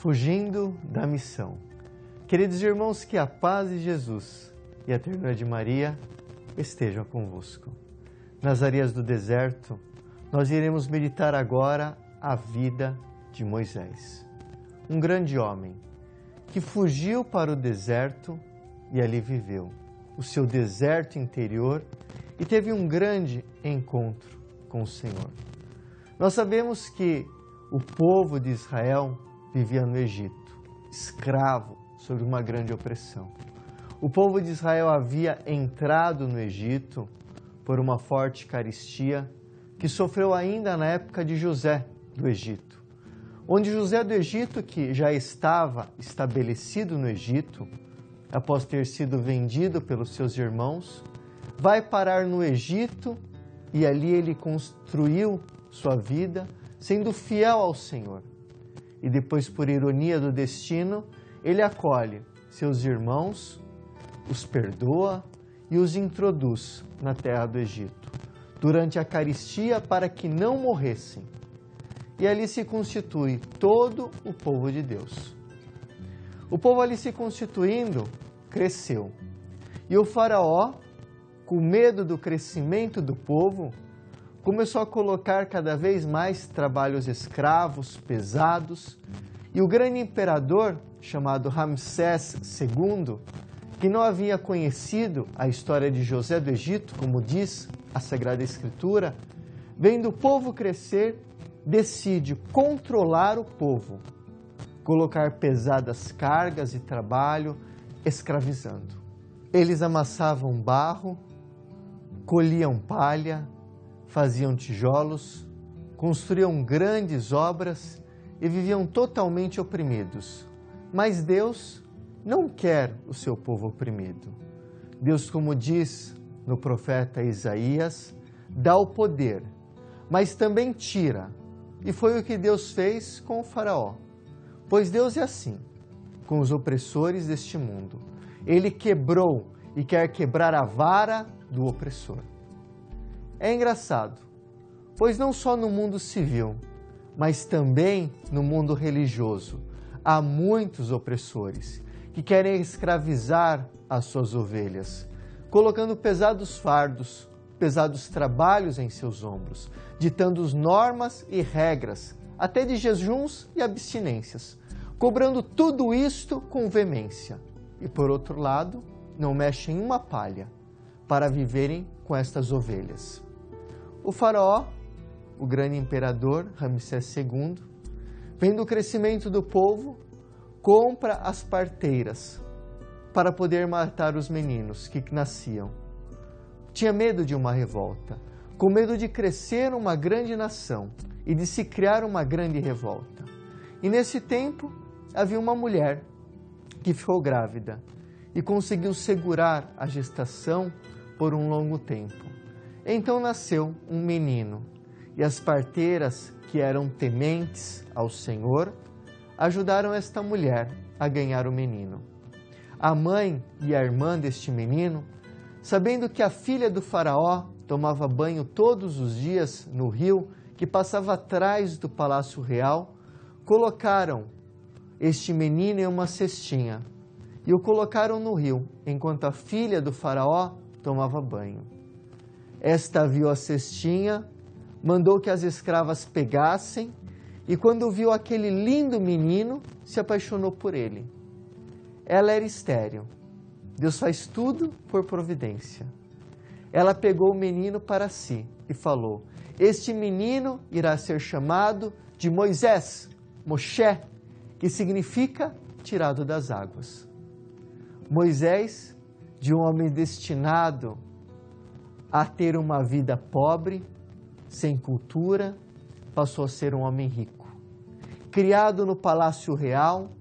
Fugindo da missão. Queridos irmãos, que a paz de Jesus e a ternura de Maria estejam convosco. Nas areias do deserto, nós iremos meditar agora a vida de Moisés, um grande homem que fugiu para o deserto e ali viveu o seu deserto interior e teve um grande encontro com o Senhor. Nós sabemos que o povo de Israel vivia no Egito, escravo sob uma grande opressão. O povo de Israel havia entrado no Egito por uma forte carestia que sofreu ainda na época de José do Egito, onde José do Egito, que já estava estabelecido no Egito, após ter sido vendido pelos seus irmãos, vai parar no Egito e ali ele construiu sua vida sendo fiel ao Senhor. E depois, por ironia do destino, ele acolhe seus irmãos, os perdoa e os introduz na terra do Egito, durante a carestia para que não morressem. E ali se constitui todo o povo de Deus. O povo ali se constituindo, cresceu. E o faraó, com medo do crescimento do povo, começou a colocar cada vez mais trabalhos escravos, pesados, e o grande imperador, chamado Ramsés II, que não havia conhecido a história de José do Egito, como diz a Sagrada Escritura, vendo o povo crescer, decide controlar o povo, colocar pesadas cargas e trabalho, escravizando. Eles amassavam barro, colhiam palha, faziam tijolos, construíam grandes obras e viviam totalmente oprimidos. Mas Deus não quer o seu povo oprimido. Deus, como diz no profeta Isaías, dá o poder, mas também tira. E foi o que Deus fez com o faraó. Pois Deus é assim, com os opressores deste mundo. Ele quebrou e quer quebrar a vara do opressor. É engraçado, pois não só no mundo civil, mas também no mundo religioso, há muitos opressores que querem escravizar as suas ovelhas, colocando pesados fardos, pesados trabalhos em seus ombros, ditando normas e regras, até de jejuns e abstinências, cobrando tudo isto com veemência. E por outro lado, não mexem uma palha para viverem com estas ovelhas. O faraó, o grande imperador Ramsés II, vendo o crescimento do povo, compra as parteiras para poder matar os meninos que nasciam. Tinha medo de uma revolta, com medo de crescer uma grande nação e de se criar uma grande revolta. E nesse tempo havia uma mulher que ficou grávida e conseguiu segurar a gestação por um longo tempo. Então nasceu um menino, e as parteiras, que eram tementes ao Senhor, ajudaram esta mulher a ganhar o menino. A mãe e a irmã deste menino, sabendo que a filha do faraó tomava banho todos os dias no rio que passava atrás do palácio real, colocaram este menino em uma cestinha e o colocaram no rio, enquanto a filha do faraó tomava banho. Esta viu a cestinha, mandou que as escravas pegassem e quando viu aquele lindo menino, se apaixonou por ele. Ela era estéril. Deus faz tudo por providência. Ela pegou o menino para si e falou: este menino irá ser chamado de Moisés, Moshe, que significa tirado das águas. Moisés, de um homem destinado a ter uma vida pobre, sem cultura, passou a ser um homem rico. Criado no palácio real,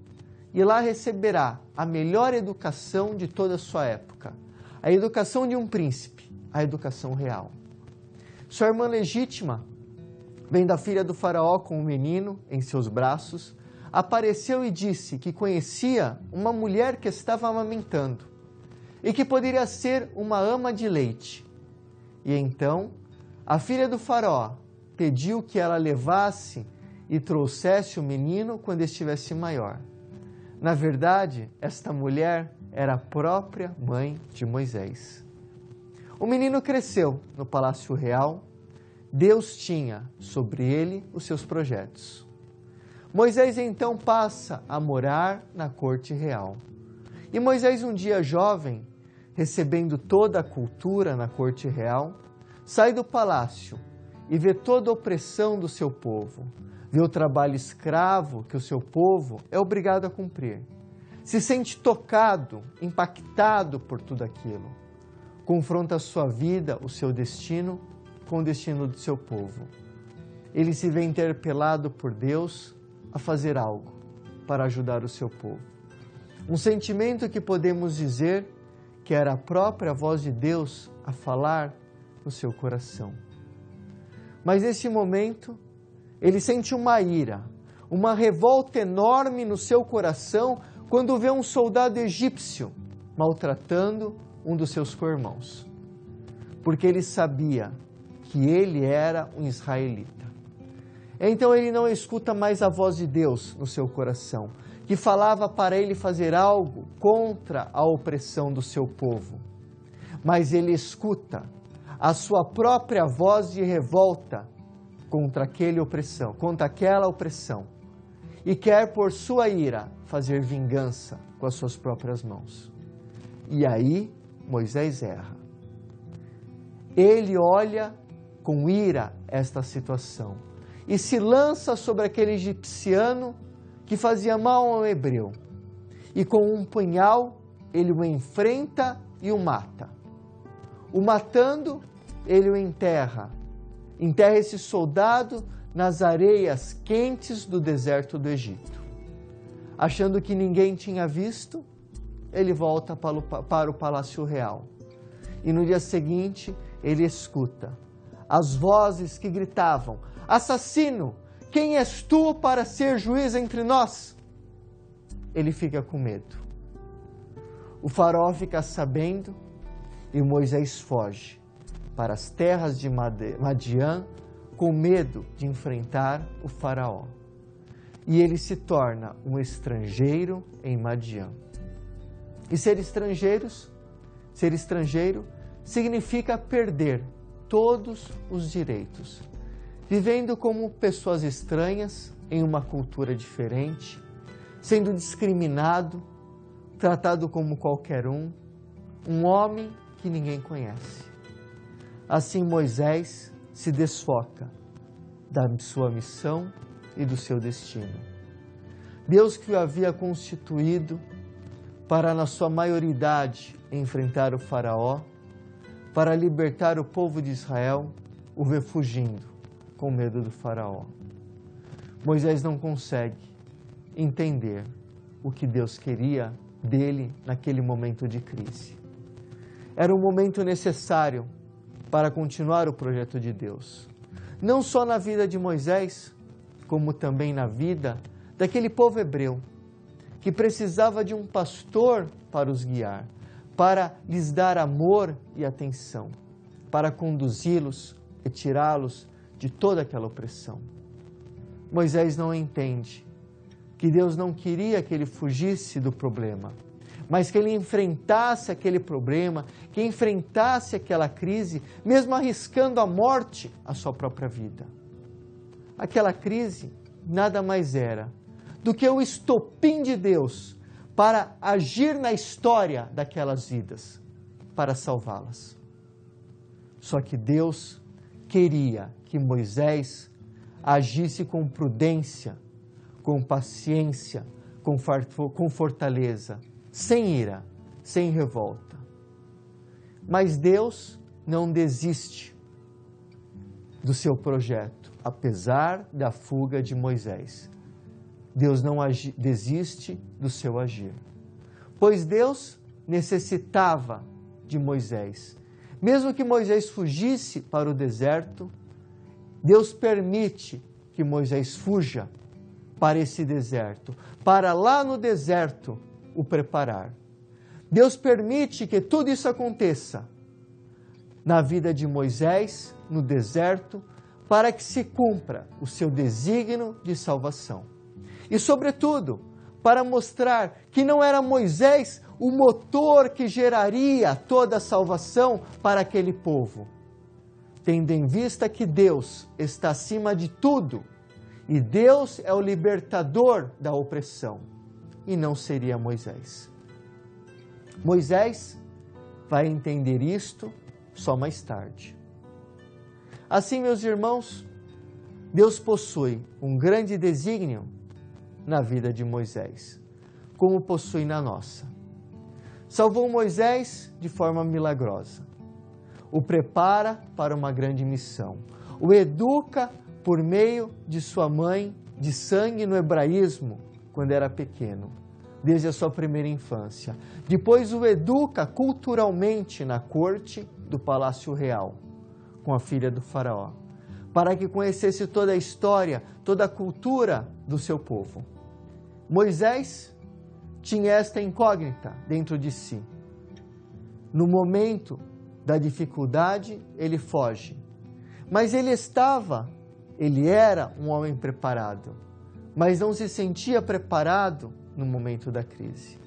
e lá receberá a melhor educação de toda a sua época, a educação de um príncipe, a educação real. Sua irmã legítima, vendo a filha do faraó com o menino em seus braços, apareceu e disse que conhecia uma mulher que estava amamentando e que poderia ser uma ama de leite. E então, a filha do faraó pediu que ela levasse e trouxesse o menino quando estivesse maior. Na verdade, esta mulher era a própria mãe de Moisés. O menino cresceu no palácio real. Deus tinha sobre ele os seus projetos. Moisés então passa a morar na corte real. E Moisés, um dia jovem, recebendo toda a cultura na corte real, sai do palácio e vê toda a opressão do seu povo, vê o trabalho escravo que o seu povo é obrigado a cumprir. Se sente tocado, impactado por tudo aquilo. Confronta a sua vida, o seu destino, com o destino do seu povo. Ele se vê interpelado por Deus a fazer algo para ajudar o seu povo. Um sentimento que podemos dizer que era a própria voz de Deus a falar no seu coração. Mas nesse momento, ele sente uma ira, uma revolta enorme no seu coração quando vê um soldado egípcio maltratando um dos seus co-irmãos. Porque ele sabia que ele era um israelita. Então ele não escuta mais a voz de Deus no seu coração, que falava para ele fazer algo contra a opressão do seu povo. Mas ele escuta a sua própria voz de revolta contra aquela opressão, e quer por sua ira fazer vingança com as suas próprias mãos. E aí Moisés erra. Ele olha com ira esta situação e se lança sobre aquele egipciano que fazia mal ao hebreu. E com um punhal ele o enfrenta e o mata. O matando, ele o enterra. Enterra esse soldado nas areias quentes do deserto do Egito. Achando que ninguém tinha visto, ele volta para o palácio real. E no dia seguinte, ele escuta as vozes que gritavam: assassino, quem és tu para ser juiz entre nós? Ele fica com medo. O faraó fica sabendo e Moisés foge para as terras de Madiã com medo de enfrentar o faraó. E ele se torna um estrangeiro em Madiã. E ser estrangeiro significa perder todos os direitos, vivendo como pessoas estranhas em uma cultura diferente, sendo discriminado, tratado como qualquer um homem que ninguém conhece. Assim Moisés se desfoca da sua missão e do seu destino. Deus que o havia constituído para, na sua maioridade, enfrentar o faraó, para libertar o povo de Israel, o vê fugindo com medo do faraó. Moisés não consegue entender o que Deus queria dele naquele momento de crise. Era um momento necessário para continuar o projeto de Deus. Não só na vida de Moisés, como também na vida daquele povo hebreu, que precisava de um pastor para os guiar, para lhes dar amor e atenção, para conduzi-los e tirá-los de toda aquela opressão. Moisés não entende que Deus não queria que ele fugisse do problema, mas que ele enfrentasse aquele problema, que enfrentasse aquela crise, mesmo arriscando a morte à sua própria vida. Aquela crise nada mais era do que o estopim de Deus para agir na história daquelas vidas, para salvá-las. Só que Deus queria que Moisés agisse com prudência, com paciência, com fortaleza, sem ira, sem revolta. Mas Deus não desiste do seu projeto, apesar da fuga de Moisés. Deus não desiste do seu agir, pois Deus necessitava de Moisés. Mesmo que Moisés fugisse para o deserto, Deus permite que Moisés fuja para esse deserto, para lá no deserto o preparar. Deus permite que tudo isso aconteça na vida de Moisés, no deserto, para que se cumpra o seu desígnio de salvação. E, sobretudo, para mostrar que não era Moisés o motor que geraria toda a salvação para aquele povo, tendo em vista que Deus está acima de tudo e Deus é o libertador da opressão, e não seria Moisés. Moisés vai entender isto só mais tarde. Assim, meus irmãos, Deus possui um grande desígnio na vida de Moisés, como possui na nossa. Salvou Moisés de forma milagrosa, o prepara para uma grande missão, o educa por meio de sua mãe de sangue no hebraísmo, quando era pequeno, desde a sua primeira infância. Depois o educa culturalmente na corte do Palácio Real, com a filha do faraó, para que conhecesse toda a história, toda a cultura do seu povo. Moisés tinha esta incógnita dentro de si. No momento da dificuldade, ele foge. Mas ele era um homem preparado, mas não se sentia preparado no momento da crise.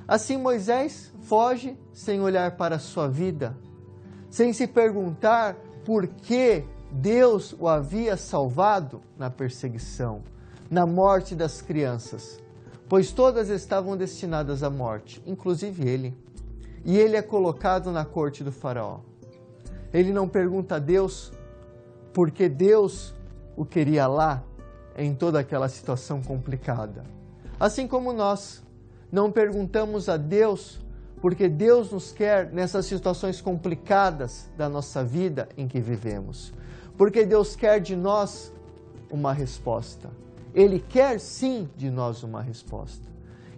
Assim, Moisés foge sem olhar para a sua vida, sem se perguntar por que Deus o havia salvado na perseguição, na morte das crianças, pois todas estavam destinadas à morte, inclusive ele. E ele é colocado na corte do faraó. Ele não pergunta a Deus porque Deus o queria lá em toda aquela situação complicada. Assim como nós não perguntamos a Deus porque Deus nos quer nessas situações complicadas da nossa vida em que vivemos. Porque Deus quer de nós uma resposta. Ele quer sim de nós uma resposta.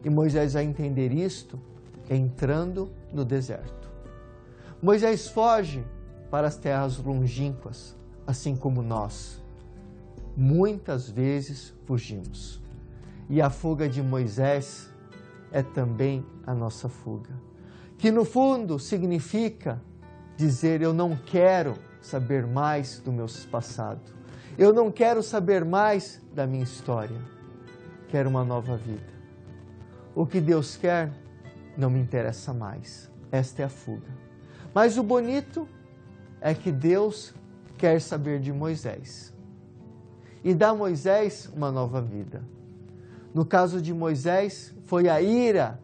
E Moisés vai entender isto entrando no deserto. Moisés foge para as terras longínquas, assim como nós. Muitas vezes fugimos. E a fuga de Moisés é também a nossa fuga. Que no fundo significa dizer: eu não quero saber mais do meu passado. Eu não quero saber mais da minha história. Quero uma nova vida. O que Deus quer não me interessa mais. Esta é a fuga. Mas o bonito é que Deus quer saber de Moisés e dá a Moisés uma nova vida. No caso de Moisés, foi a ira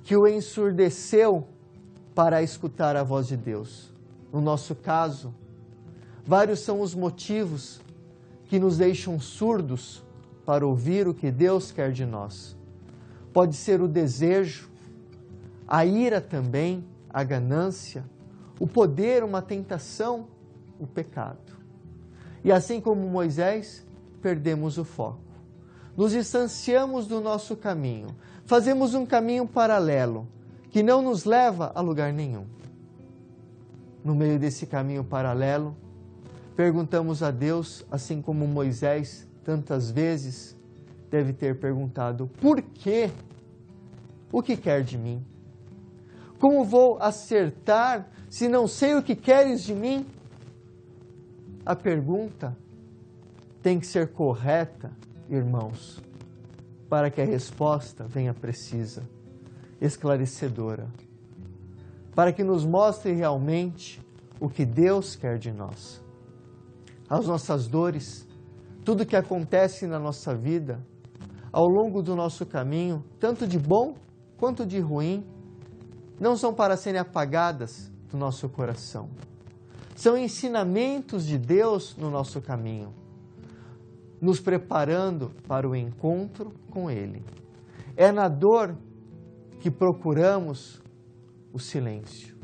que o ensurdeceu para escutar a voz de Deus. No nosso caso, vários são os motivos que nos deixam surdos para ouvir o que Deus quer de nós. Pode ser o desejo, a ira também, a ganância, o poder, uma tentação, o pecado. E assim como Moisés, perdemos o foco. Nos distanciamos do nosso caminho. Fazemos um caminho paralelo, que não nos leva a lugar nenhum. No meio desse caminho paralelo, perguntamos a Deus, assim como Moisés tantas vezes deve ter perguntado: por quê? O que quer de mim? Como vou acertar se não sei o que queres de mim? A pergunta tem que ser correta, irmãos, para que a resposta venha precisa, esclarecedora, para que nos mostre realmente o que Deus quer de nós. As nossas dores, tudo que acontece na nossa vida, ao longo do nosso caminho, tanto de bom quanto de ruim, não são para serem apagadas do nosso coração. São ensinamentos de Deus no nosso caminho, nos preparando para o encontro com Ele. É na dor que procuramos o silêncio.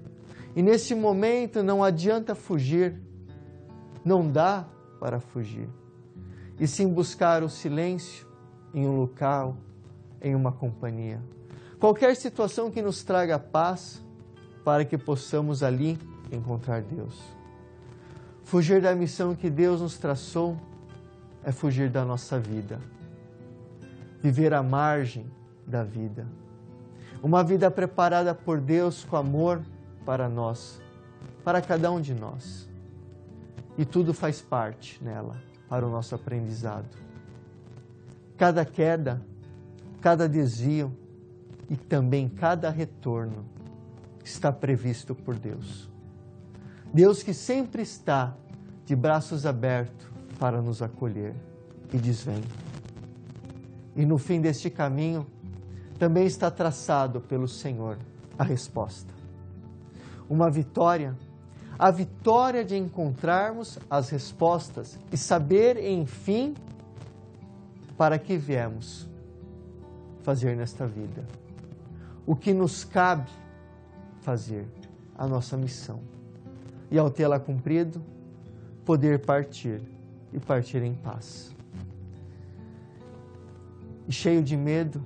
E nesse momento não adianta fugir, não dá para fugir. E sim buscar o silêncio em um local, em uma companhia. Qualquer situação que nos traga paz, para que possamos ali encontrar Deus. Fugir da missão que Deus nos traçou é fugir da nossa vida. Viver à margem da vida. Uma vida preparada por Deus com amor para nós, para cada um de nós. E tudo faz parte nela para o nosso aprendizado. Cada queda, cada desvio e também cada retorno está previsto por Deus. Deus que sempre está de braços abertos para nos acolher e diz: vem. E no fim deste caminho também está traçado pelo Senhor a resposta. Uma vitória, a vitória de encontrarmos as respostas e saber, enfim, para que viemos fazer nesta vida. O que nos cabe fazer, a nossa missão. E ao tê-la cumprido, poder partir e partir em paz. E cheio de medo,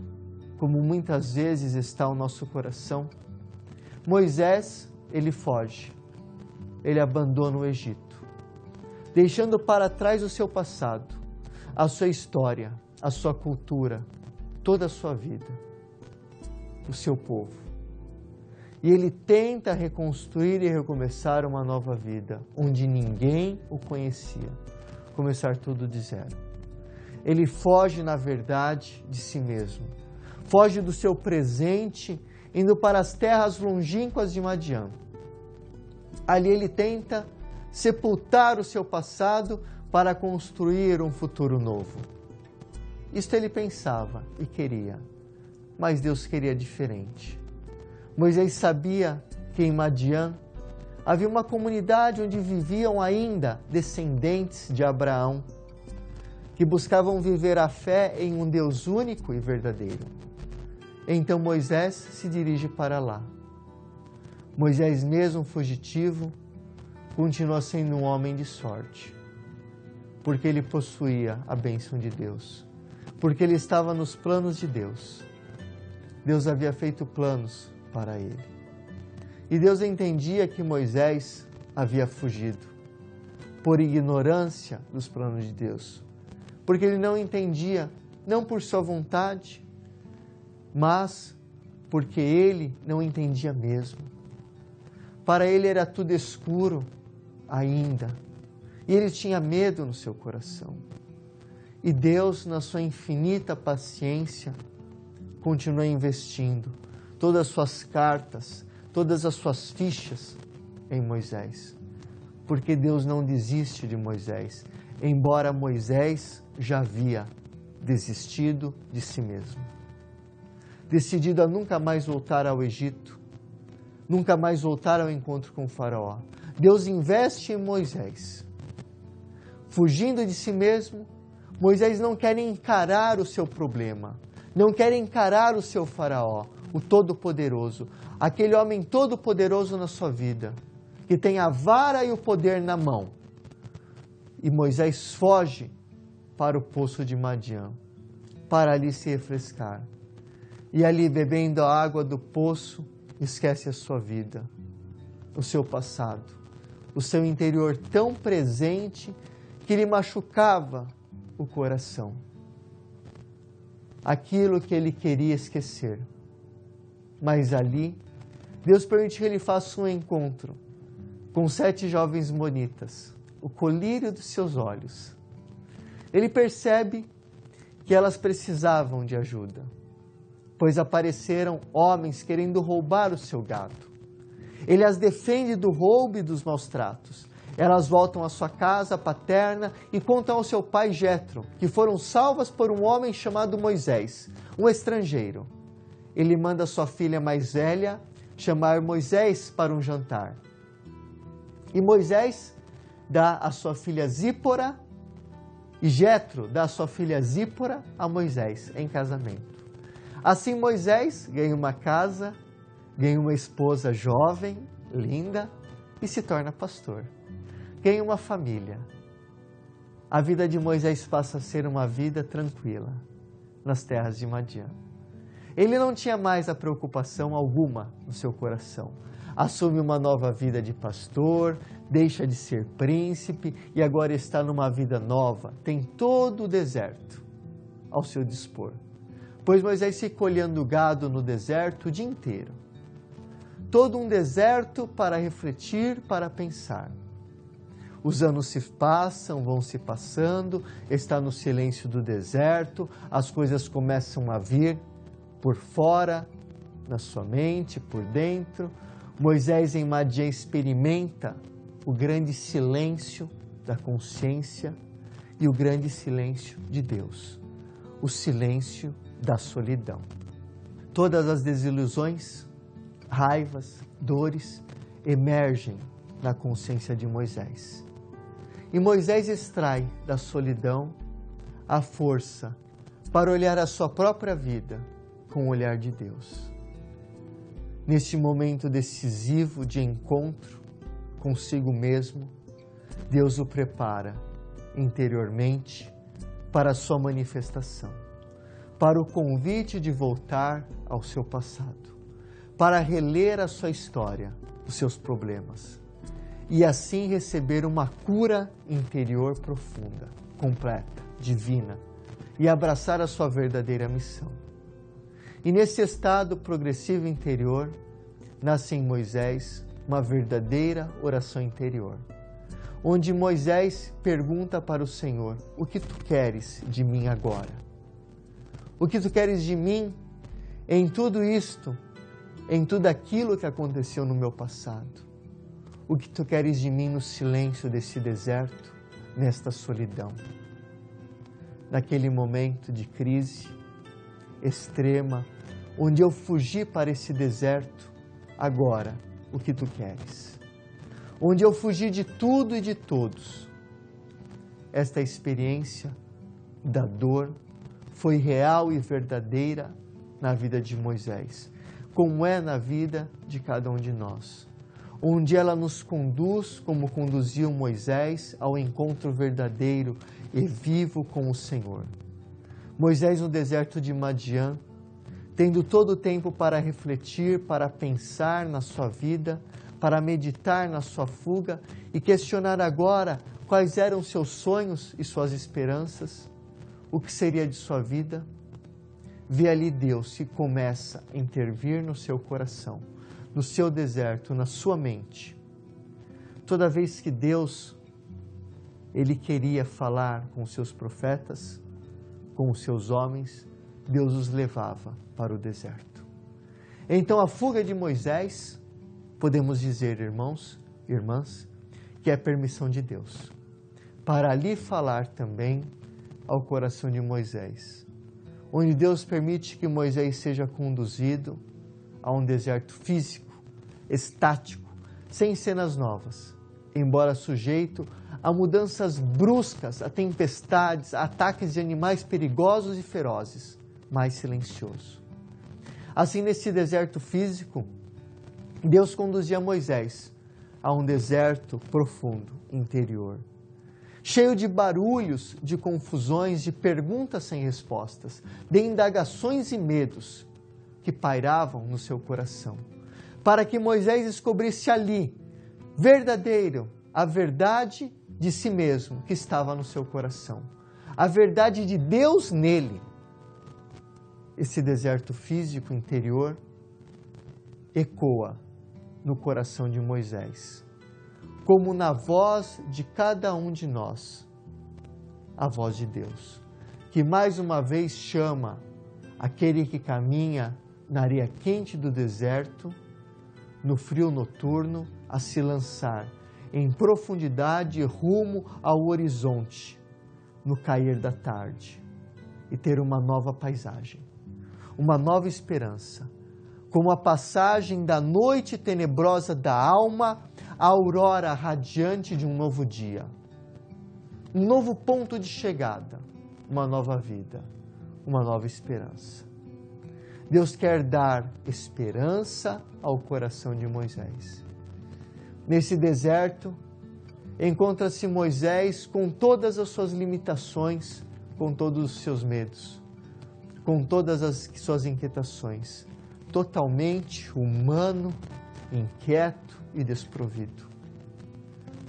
como muitas vezes está o nosso coração, Moisés, ele foge, ele abandona o Egito, deixando para trás o seu passado, a sua história, a sua cultura, toda a sua vida, o seu povo. E ele tenta reconstruir e recomeçar uma nova vida, onde ninguém o conhecia, começar tudo de zero. Ele foge, na verdade, de si mesmo, foge do seu presente, indo para as terras longínquas de Madiã. Ali ele tenta sepultar o seu passado para construir um futuro novo. Isto ele pensava e queria, mas Deus queria diferente. Moisés sabia que em Madiã havia uma comunidade onde viviam ainda descendentes de Abraão, que buscavam viver a fé em um Deus único e verdadeiro. Então Moisés se dirige para lá. Moisés, mesmo fugitivo, continua sendo um homem de sorte, porque ele possuía a bênção de Deus, porque ele estava nos planos de Deus. Deus havia feito planos para ele. E Deus entendia que Moisés havia fugido por ignorância dos planos de Deus, porque ele não entendia, não por sua vontade, mas porque ele não entendia mesmo. Para ele era tudo escuro ainda, e ele tinha medo no seu coração. E Deus, na sua infinita paciência, continua investindo todas as suas cartas, todas as suas fichas em Moisés. Porque Deus não desiste de Moisés, embora Moisés já havia desistido de si mesmo. Decidido a nunca mais voltar ao Egito, nunca mais voltar ao encontro com o faraó, Deus investe em Moisés. Fugindo de si mesmo, Moisés não quer encarar o seu problema, não quer encarar o seu faraó, o Todo-Poderoso, aquele homem todo-poderoso na sua vida, que tem a vara e o poder na mão. E Moisés foge para o poço de Madiã, para ali se refrescar. E ali, bebendo a água do poço, esquece a sua vida, o seu passado, o seu interior tão presente que lhe machucava o coração. Aquilo que ele queria esquecer. Mas ali, Deus permite que ele faça um encontro com 7 jovens bonitas, o colírio dos seus olhos. Ele percebe que elas precisavam de ajuda, pois apareceram homens querendo roubar o seu gado. Ele as defende do roubo e dos maus tratos. Elas voltam à sua casa paterna e contam ao seu pai Jetro, que foram salvas por um homem chamado Moisés, um estrangeiro. Ele manda sua filha mais velha chamar Moisés para um jantar. E Moisés dá a sua filha Zípora, e Jetro dá a sua filha Zípora a Moisés em casamento. Assim Moisés ganha uma casa, ganha uma esposa jovem, linda, e se torna pastor. Ganha uma família. A vida de Moisés passa a ser uma vida tranquila nas terras de Madiã. Ele não tinha mais a preocupação alguma no seu coração. Assume uma nova vida de pastor, deixa de ser príncipe e agora está numa vida nova. Tem todo o deserto ao seu dispor. Pois Moisés fica olhando gado no deserto o dia inteiro. Todo um deserto para refletir, para pensar. Os anos se passam, vão se passando, está no silêncio do deserto, as coisas começam a vir por fora, na sua mente, por dentro. Moisés em Madiã experimenta o grande silêncio da consciência e o grande silêncio de Deus, o silêncio da solidão. Todas as desilusões, raivas, dores emergem na consciência de Moisés. E Moisés extrai da solidão a força para olhar a sua própria vida com o olhar de Deus. Neste momento decisivo de encontro consigo mesmo, Deus o prepara interiormente para a sua manifestação, para o convite de voltar ao seu passado, para reler a sua história, os seus problemas, e assim receber uma cura interior profunda, completa, divina, e abraçar a sua verdadeira missão. E nesse estado progressivo interior, nasce em Moisés uma verdadeira oração interior, onde Moisés pergunta para o Senhor: o que tu queres de mim agora? O que tu queres de mim em tudo isto, em tudo aquilo que aconteceu no meu passado? O que tu queres de mim no silêncio desse deserto, nesta solidão? Naquele momento de crise extrema, onde eu fugi para esse deserto, agora, o que tu queres? Onde eu fugi de tudo e de todos. Esta experiência da dor foi real e verdadeira na vida de Moisés, como é na vida de cada um de nós, onde ela nos conduz, como conduziu Moisés, ao encontro verdadeiro e vivo com o Senhor. Moisés no deserto de Madiã, tendo todo o tempo para refletir, para pensar na sua vida, para meditar na sua fuga e questionar agora quais eram seus sonhos e suas esperanças, o que seria de sua vida, vê ali Deus que começa a intervir no seu coração, no seu deserto, na sua mente. Toda vez que Deus, Ele queria falar com os seus profetas, com os seus homens, Deus os levava para o deserto. Então a fuga de Moisés, podemos dizer, irmãos e irmãs, que é permissão de Deus, para ali falar também ao coração de Moisés, onde Deus permite que Moisés seja conduzido a um deserto físico, estático, sem cenas novas, embora sujeito a mudanças bruscas, a tempestades, a ataques de animais perigosos e ferozes, mais silencioso. Assim, nesse deserto físico, Deus conduzia Moisés a um deserto profundo, interior, cheio de barulhos, de confusões, de perguntas sem respostas, de indagações e medos que pairavam no seu coração, para que Moisés descobrisse ali, verdadeiro, a verdade de si mesmo que estava no seu coração, a verdade de Deus nele. Esse deserto físico interior ecoa no coração de Moisés, como na voz de cada um de nós, a voz de Deus, que mais uma vez chama aquele que caminha na areia quente do deserto, no frio noturno, a se lançar em profundidade rumo ao horizonte, no cair da tarde, e ter uma nova paisagem, uma nova esperança, como a passagem da noite tenebrosa da alma à aurora radiante de um novo dia, um novo ponto de chegada, uma nova vida, uma nova esperança. Deus quer dar esperança ao coração de Moisés. Nesse deserto, encontra-se Moisés com todas as suas limitações, com todos os seus medos, com todas as suas inquietações, totalmente humano, inquieto e desprovido.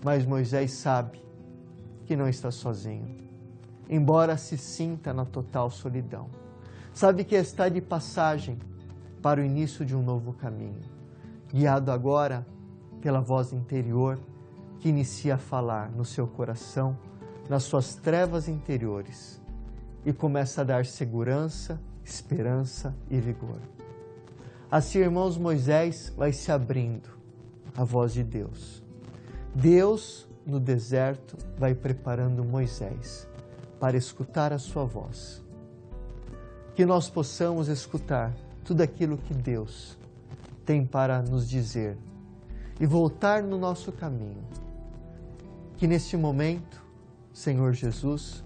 Mas Moisés sabe que não está sozinho, embora se sinta na total solidão. Sabe que está de passagem para o início de um novo caminho, guiado agora pela voz interior que inicia a falar no seu coração, nas suas trevas interiores, e começa a dar segurança, esperança e vigor. Assim, irmãos, Moisés vai se abrindo à voz de Deus. Deus, no deserto, vai preparando Moisés para escutar a sua voz. Que nós possamos escutar tudo aquilo que Deus tem para nos dizer e voltar no nosso caminho. Que neste momento, Senhor Jesus,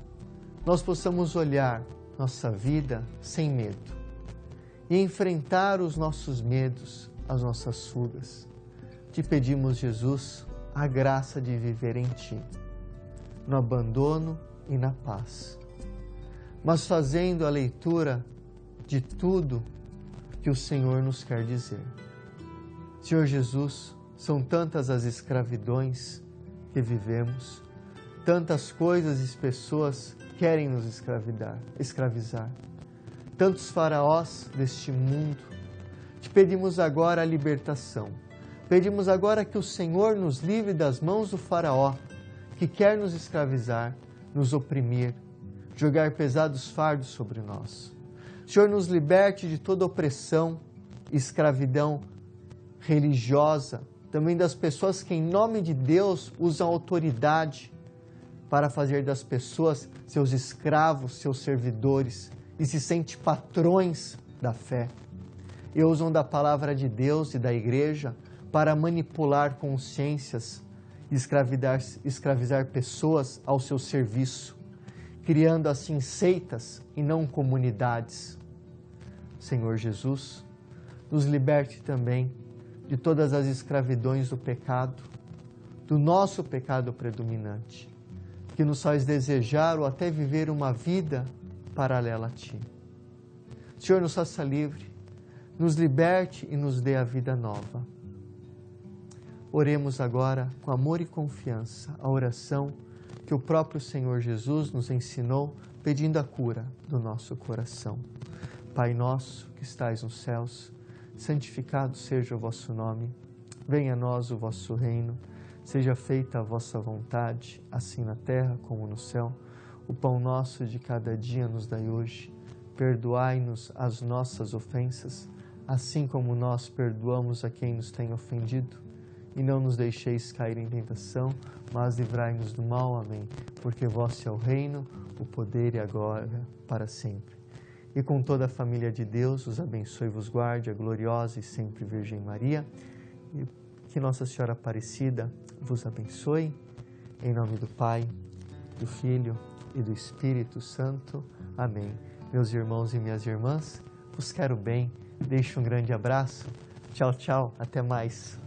nós possamos olhar nossa vida sem medo e enfrentar os nossos medos, as nossas fugas. Te pedimos, Jesus, a graça de viver em Ti, no abandono e na paz, mas fazendo a leitura de tudo que o Senhor nos quer dizer. Senhor Jesus, são tantas as escravidões que vivemos, tantas coisas e pessoas querem nos escravizar, tantos faraós deste mundo. Te pedimos agora a libertação. Pedimos agora que o Senhor nos livre das mãos do faraó, que quer nos escravizar, nos oprimir, jogar pesados fardos sobre nós. Senhor, nos liberte de toda opressão, escravidão religiosa, também das pessoas que em nome de Deus usam autoridade para fazer das pessoas seus escravos, seus servidores, e se sentem patrões da fé. E usam da palavra de Deus e da igreja para manipular consciências e escravizar pessoas ao seu serviço, criando assim seitas e não comunidades. Senhor Jesus, nos liberte também de todas as escravidões do pecado, do nosso pecado predominante, que nos faz desejar ou até viver uma vida paralela a Ti. Senhor, nos faça livre, nos liberte e nos dê a vida nova. Oremos agora com amor e confiança a oração que o próprio Senhor Jesus nos ensinou, pedindo a cura do nosso coração. Pai nosso que estais nos céus, santificado seja o vosso nome. Venha a nós o vosso reino. Seja feita a vossa vontade, assim na terra como no céu. O pão nosso de cada dia nos dai hoje. Perdoai-nos as nossas ofensas, assim como nós perdoamos a quem nos tem ofendido. E não nos deixeis cair em tentação, mas livrai-nos do mal. Amém. Porque vosso é o reino, o poder e a glória para sempre. E com toda a família de Deus, os abençoe e vos guarde, a gloriosa e sempre Virgem Maria. E que Nossa Senhora Aparecida vos abençoe. Em nome do Pai, do Filho e do Espírito Santo. Amém. Meus irmãos e minhas irmãs, vos quero bem. Deixo um grande abraço. Tchau, tchau. Até mais.